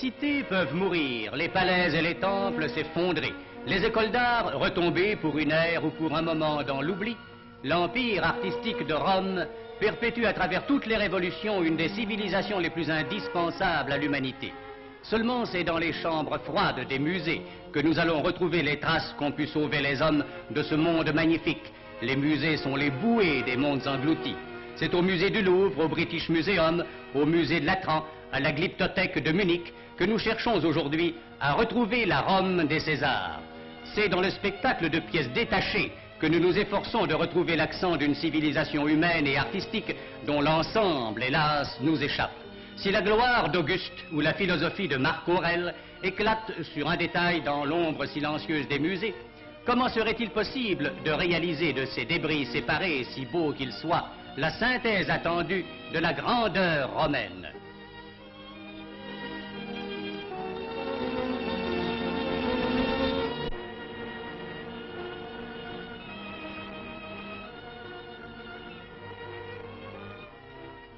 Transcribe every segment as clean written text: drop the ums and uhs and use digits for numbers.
cités peuvent mourir, les palais et les temples s'effondrer, les écoles d'art retomber pour une ère ou pour un moment dans l'oubli. L'empire artistique de Rome perpétue à travers toutes les révolutions une des civilisations les plus indispensables à l'humanité. Seulement c'est dans les chambres froides des musées que nous allons retrouver les traces qu'ont pu sauver les hommes de ce monde magnifique. Les musées sont les bouées des mondes engloutis. C'est au musée du Louvre, au British Museum, au musée de Latran, à la Glyptothèque de Munich que nous cherchons aujourd'hui à retrouver la Rome des Césars. C'est dans le spectacle de pièces détachées que nous nous efforçons de retrouver l'accent d'une civilisation humaine et artistique dont l'ensemble, hélas, nous échappe. Si la gloire d'Auguste ou la philosophie de Marc Aurèle éclate sur un détail dans l'ombre silencieuse des musées, comment serait-il possible de réaliser de ces débris séparés, si beaux qu'ils soient, la synthèse attendue de la grandeur romaine?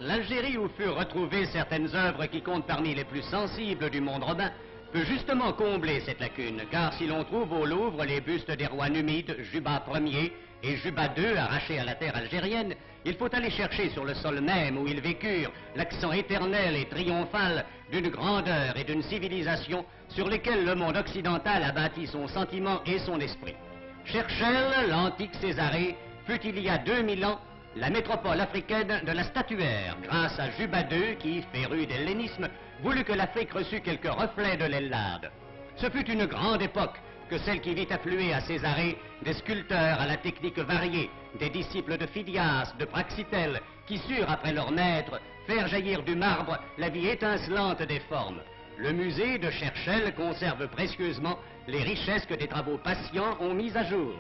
L'Algérie où furent retrouvées certaines œuvres qui comptent parmi les plus sensibles du monde romain peut justement combler cette lacune, car si l'on trouve au Louvre les bustes des rois numides Juba Ier et Juba II arrachés à la terre algérienne, il faut aller chercher sur le sol même où ils vécurent l'accent éternel et triomphal d'une grandeur et d'une civilisation sur lesquelles le monde occidental a bâti son sentiment et son esprit. Cherchel, l'antique Césarée, fut il y a 2000 ans la métropole africaine de la statuaire, grâce à Juba II qui, féru d'hellénisme, voulut que l'Afrique reçût quelques reflets de l'Ellade. Ce fut une grande époque que celle qui vit affluer à Césarée des sculpteurs à la technique variée, des disciples de Phidias, de Praxitèle, qui surent, après leur maître, faire jaillir du marbre la vie étincelante des formes. Le musée de Cherchel conserve précieusement les richesses que des travaux patients ont mises à jour.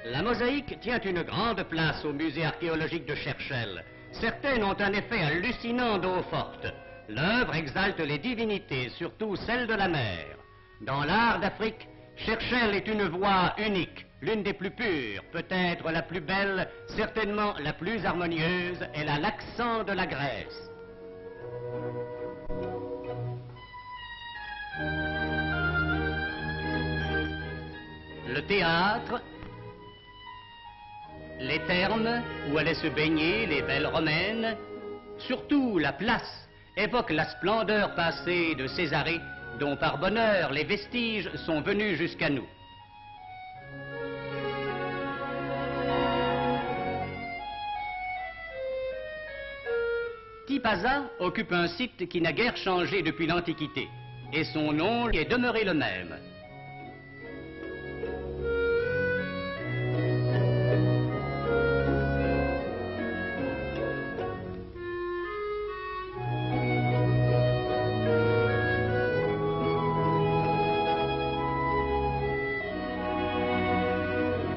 La mosaïque tient une grande place au musée archéologique de Cherchel. Certaines ont un effet hallucinant d'eau forte. L'œuvre exalte les divinités, surtout celles de la mer. Dans l'art d'Afrique, Cherchel est une voix unique, l'une des plus pures, peut-être la plus belle, certainement la plus harmonieuse. Elle a l'accent de la Grèce. Le théâtre, les thermes où allaient se baigner les belles romaines, surtout la place, évoque la splendeur passée de Césarée, dont par bonheur les vestiges sont venus jusqu'à nous. Tipaza occupe un site qui n'a guère changé depuis l'Antiquité, et son nom est demeuré le même.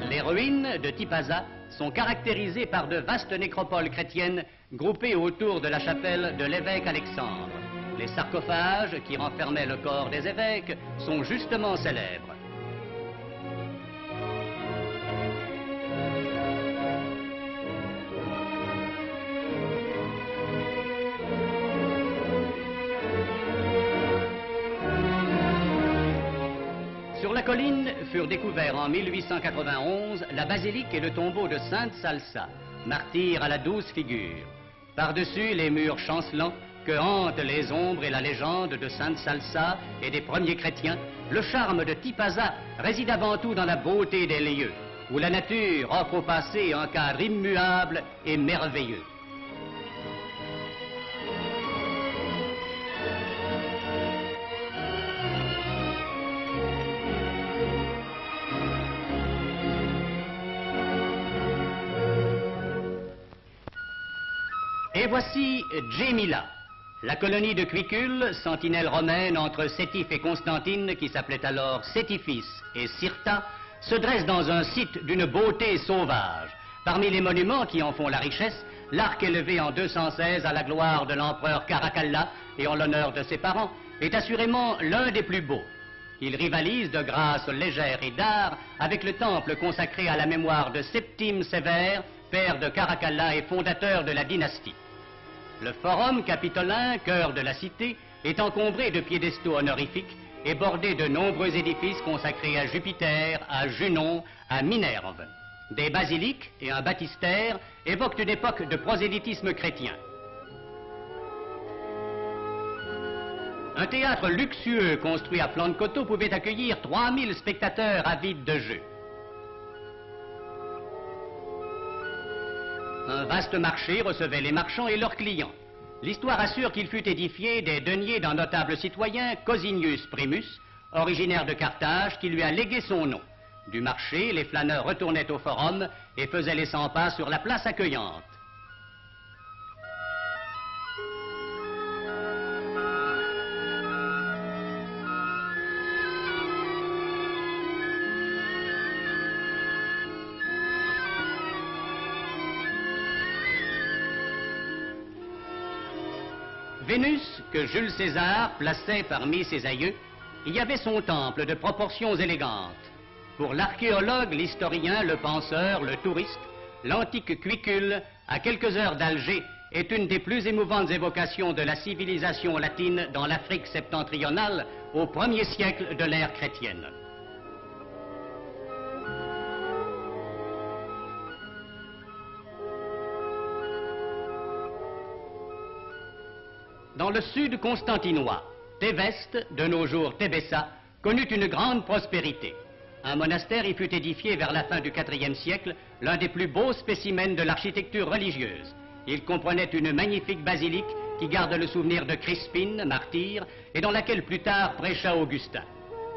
Les ruines de Tipaza sont caractérisées par de vastes nécropoles chrétiennes groupées autour de la chapelle de l'évêque Alexandre. Les sarcophages qui renfermaient le corps des évêques sont justement célèbres. Sur la colline furent découverts en 1891 la basilique et le tombeau de Sainte Salsa, martyr à la 12 figure. Par-dessus les murs chancelants que hantent les ombres et la légende de Sainte Salsa et des premiers chrétiens, le charme de Tipaza réside avant tout dans la beauté des lieux, où la nature offre au passé un cadre immuable et merveilleux. Et voici Djémila, la colonie de Cuicule, sentinelle romaine entre Sétif et Constantine, qui s'appelait alors Sétifis et Cirta, se dresse dans un site d'une beauté sauvage. Parmi les monuments qui en font la richesse, l'arc élevé en 216 à la gloire de l'empereur Caracalla et en l'honneur de ses parents est assurément l'un des plus beaux. Il rivalise de grâce légère et d'art avec le temple consacré à la mémoire de Septime Sévère, père de Caracalla et fondateur de la dynastie. Le forum capitolin, cœur de la cité, est encombré de piédestaux honorifiques et bordé de nombreux édifices consacrés à Jupiter, à Junon, à Minerve. Des basiliques et un baptistère évoquent une époque de prosélytisme chrétien. Un théâtre luxueux construit à flanc de coteau pouvait accueillir 3000 spectateurs avides de jeux. Un vaste marché recevait les marchands et leurs clients. L'histoire assure qu'il fut édifié des deniers d'un notable citoyen, Cosinius Primus, originaire de Carthage, qui lui a légué son nom. Du marché, les flâneurs retournaient au forum et faisaient les 100 pas sur la place accueillante. Vénus, que Jules César plaçait parmi ses aïeux, il y avait son temple de proportions élégantes. Pour l'archéologue, l'historien, le penseur, le touriste, l'antique Cuicule, à quelques heures d'Alger, est une des plus émouvantes évocations de la civilisation latine dans l'Afrique septentrionale au 1er siècle de l'ère chrétienne. Dans le sud constantinois, Théveste, de nos jours Tébessa, connut une grande prospérité. Un monastère y fut édifié vers la fin du IVe siècle, l'un des plus beaux spécimens de l'architecture religieuse. Il comprenait une magnifique basilique qui garde le souvenir de Crispine, martyre, et dans laquelle plus tard prêcha Augustin.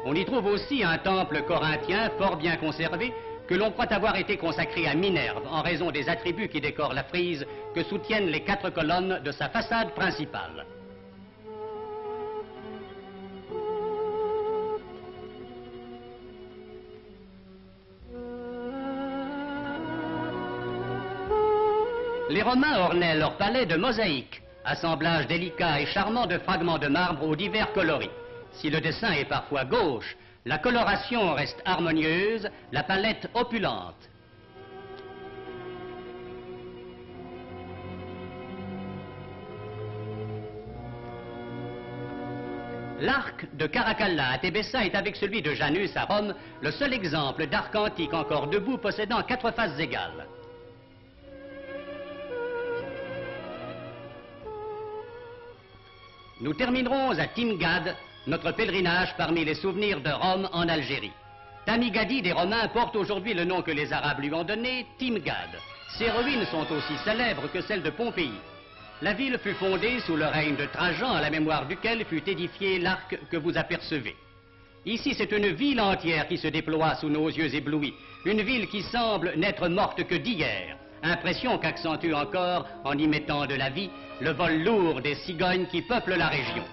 On y trouve aussi un temple corinthien fort bien conservé, que l'on croit avoir été consacré à Minerve en raison des attributs qui décorent la frise que soutiennent les 4 colonnes de sa façade principale. Les Romains ornaient leur palais de mosaïques, assemblage délicat et charmant de fragments de marbre aux divers coloris. Si le dessin est parfois gauche, la coloration reste harmonieuse, la palette opulente. L'arc de Caracalla à Tébessa est, avec celui de Janus à Rome, le seul exemple d'arc antique encore debout possédant 4 faces égales. Nous terminerons à Timgad, notre pèlerinage parmi les souvenirs de Rome en Algérie. Tamigadi des Romains porte aujourd'hui le nom que les Arabes lui ont donné, Timgad. Ses ruines sont aussi célèbres que celles de Pompéi. La ville fut fondée sous le règne de Trajan, à la mémoire duquel fut édifié l'arc que vous apercevez. Ici, c'est une ville entière qui se déploie sous nos yeux éblouis, une ville qui semble n'être morte que d'hier. Impression qu'accentue encore, en y mettant de la vie, le vol lourd des cigognes qui peuplent la région.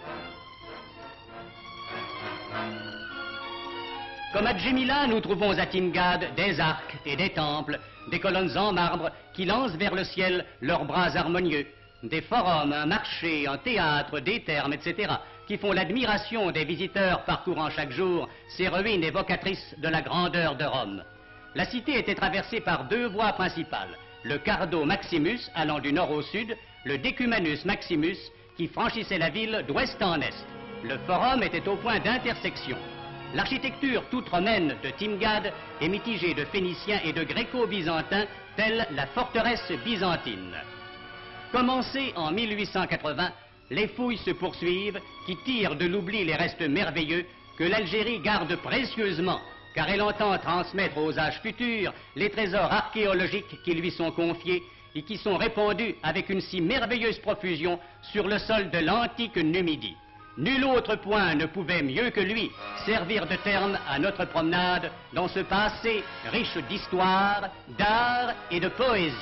Comme à Djémila, nous trouvons à Timgad des arcs et des temples, des colonnes en marbre qui lancent vers le ciel leurs bras harmonieux, des forums, un marché, un théâtre, des thermes, etc., qui font l'admiration des visiteurs parcourant chaque jour ces ruines évocatrices de la grandeur de Rome. La cité était traversée par 2 voies principales, le Cardo Maximus allant du nord au sud, le Decumanus Maximus qui franchissait la ville d'ouest en est. Le forum était au point d'intersection. L'architecture toute romaine de Timgad est mitigée de phéniciens et de gréco-byzantins, telle la forteresse byzantine. Commencées en 1880, les fouilles se poursuivent qui tirent de l'oubli les restes merveilleux que l'Algérie garde précieusement, car elle entend transmettre aux âges futurs les trésors archéologiques qui lui sont confiés et qui sont répandus avec une si merveilleuse profusion sur le sol de l'antique Numidie. Nul autre point ne pouvait mieux que lui servir de terme à notre promenade dans ce passé riche d'histoire, d'art et de poésie.